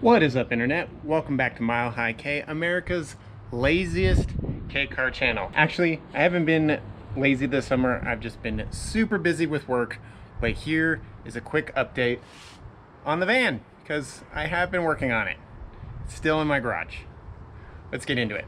What is up, internet? Welcome back to Milehighkei, America's laziest K-car channel. Actually, I haven't been lazy this summer. I've just been super busy with work. But here is a quick update on the van because I have been working on it. It's still in my garage. Let's get into it.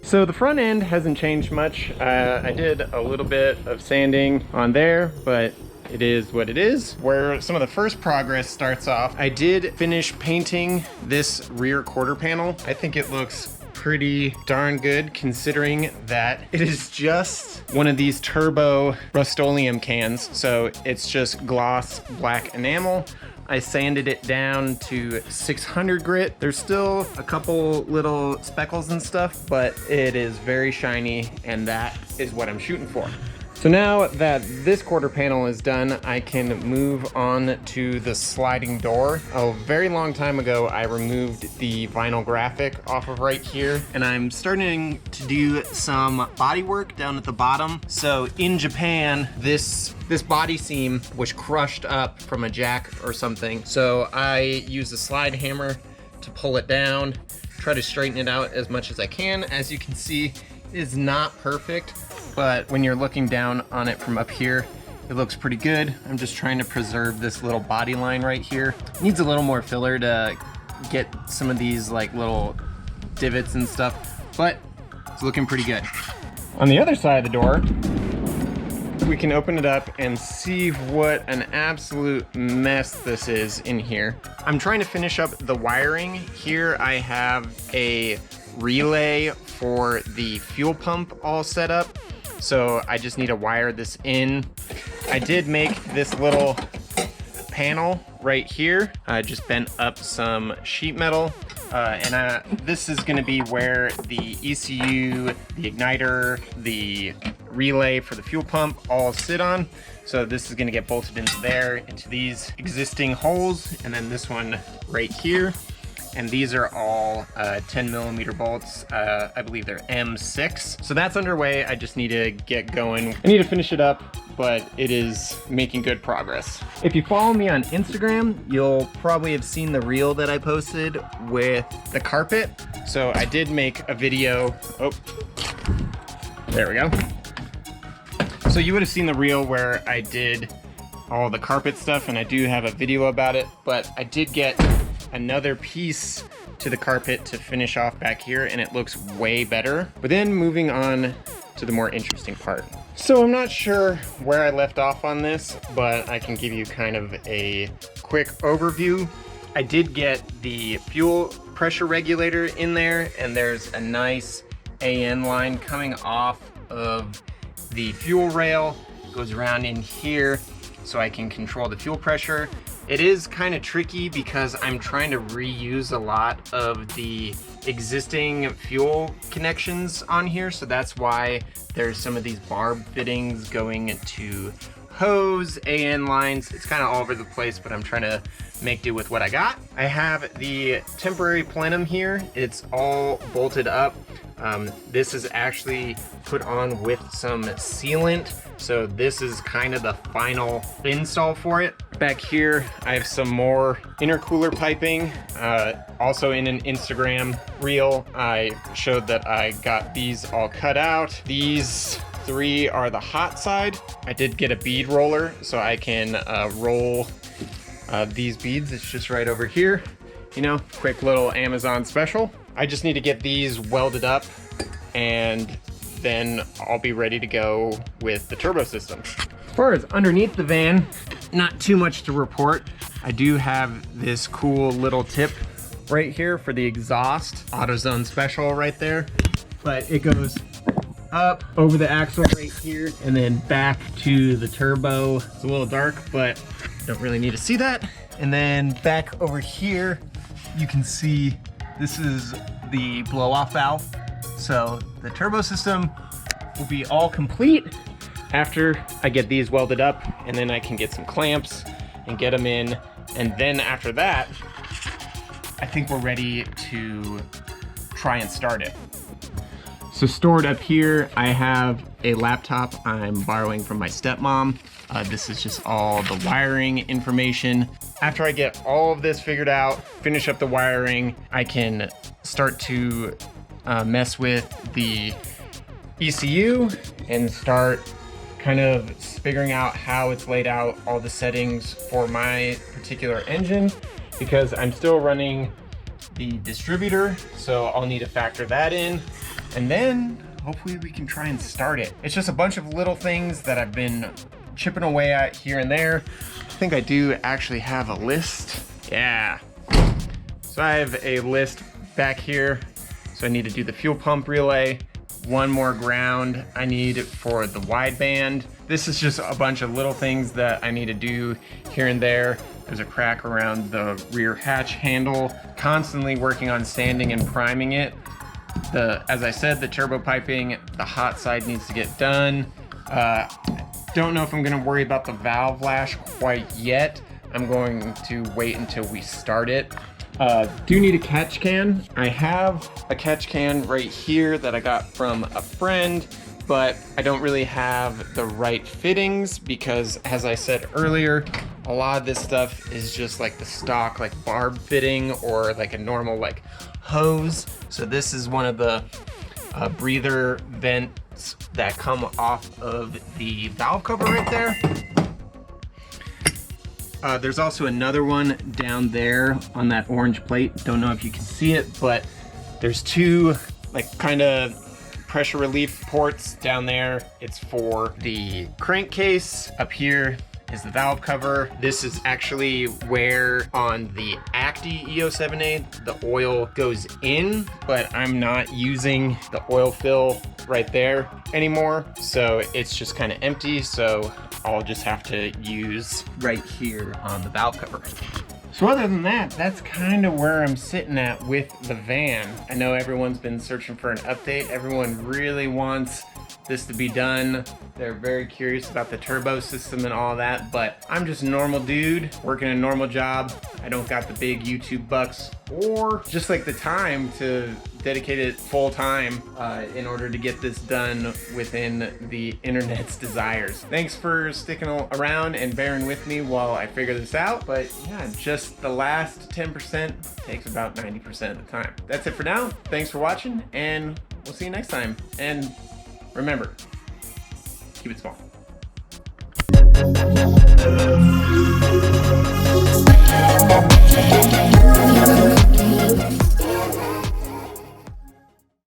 So the front end hasn't changed much. I did a little bit of sanding on there, but it is what it is. Where some of the first progress starts off, I did finish painting this rear quarter panel. I think it looks pretty darn good considering that it is just one of these Turbo Rust-Oleum cans. So it's just gloss black enamel. I sanded it down to 600 grit. There's still a couple little speckles and stuff, but it is very shiny and that is what I'm shooting for. So now that this quarter panel is done, I can move on to the sliding door. A very long time ago, I removed the vinyl graphic off of right here, and I'm starting to do some body work down at the bottom. So in Japan, this body seam was crushed up from a jack or something. So I use a slide hammer to pull it down, try to straighten it out as much as I can. As you can see, it is not perfect, but when you're looking down on it from up here, it looks pretty good. I'm just trying to preserve this little body line right here. It needs a little more filler to get some of these like little divots and stuff, but it's looking pretty good. On the other side of the door, we can open it up and see what an absolute mess this is in here. I'm trying to finish up the wiring. Here I have a relay for the fuel pump all set up. So I just need to wire this in. I did make this little panel right here. I just bent up some sheet metal. This is gonna be where the ECU, the igniter, the relay for the fuel pump all sit on. So this is gonna get bolted into there, into these existing holes, and then this one right here. And these are all 10mm bolts. I believe they're M6. So that's underway. I just need to get going. I need to finish it up, but it is making good progress. If you follow me on Instagram, you'll probably have seen the reel that I posted with the carpet. So I did make a video. Oh, there we go. So you would have seen the reel where I did all the carpet stuff, and I do have a video about it, but I did get another piece to the carpet to finish off back here, and it looks way better. But then moving on to the more interesting part. So I'm not sure where I left off on this, but I can give you kind of a quick overview. I did get the fuel pressure regulator in there, and there's a nice AN line coming off of the fuel rail. It goes around in here so I can control the fuel pressure. It is kind of tricky because I'm trying to reuse a lot of the existing fuel connections on here. So that's why there's some of these barb fittings going to hose, AN lines. It's kind of all over the place, but I'm trying to make do with what I got. I have the temporary plenum here. It's all bolted up. This is actually put on with some sealant. So this is kind of the final install for it. Back here, I have some more intercooler piping. Also in an Instagram reel, I showed that I got these all cut out. These three are the hot side. I did get a bead roller so I can roll these beads. It's just right over here. You know, quick little Amazon special. I just need to get these welded up and then I'll be ready to go with the turbo system. As far as underneath the van, not too much to report. I do have this cool little tip right here for the exhaust. AutoZone special right there. But it goes up over the axle right here and then back to the turbo. It's a little dark, but don't really need to see that. And then back over here, you can see this is the blow-off valve. So the turbo system will be all complete after I get these welded up, and then I can get some clamps and get them in. And then after that, I think we're ready to try and start it. So stored up here, I have a laptop I'm borrowing from my stepmom. This is just all the wiring information. After I get all of this figured out, finish up the wiring, I can start to mess with the ECU and start kind of figuring out how it's laid out, all the settings for my particular engine, because I'm still running the distributor, so I'll need to factor that in, and then hopefully we can try and start it. It's just a bunch of little things that I've been chipping away at here and there. I think I do actually have a list. Yeah. So I have a list back here. So I need to do the fuel pump relay, one more ground I need for the wideband. This is just a bunch of little things that I need to do here and there. There's a crack around the rear hatch handle. Constantly working on sanding and priming it. As I said, the turbo piping, the hot side needs to get done. Don't know if I'm gonna worry about the valve lash quite yet. I'm going to wait until we start it. Do need a catch can. I have a catch can right here that I got from a friend, but I don't really have the right fittings because, as I said earlier, a lot of this stuff is just like the stock, like barb fitting or like a normal like hose. So this is one of the breather vents that come off of the valve cover right there. There's also another one down there on that orange plate. Don't know if you can see it, but there's two like kind of pressure relief ports down there. It's for the crankcase. Up here is the valve cover. This is actually where on the Acty E07A the oil goes in, but I'm not using the oil fill right there anymore, so it's just kind of empty, so I'll just have to use right here on the valve cover. So other than that, that's kind of where I'm sitting at with the van. I know everyone's been searching for an update. Everyone really wants this to be done. They're very curious about the turbo system and all that, but I'm just a normal dude working a normal job. I don't got the big YouTube bucks or just like the time to dedicate it full time in order to get this done within the internet's desires. Thanks for sticking around and bearing with me while I figure this out. But yeah, just the last 10% takes about 90% of the time. That's it for now. Thanks for watching, and we'll see you next time. And remember, keep it small.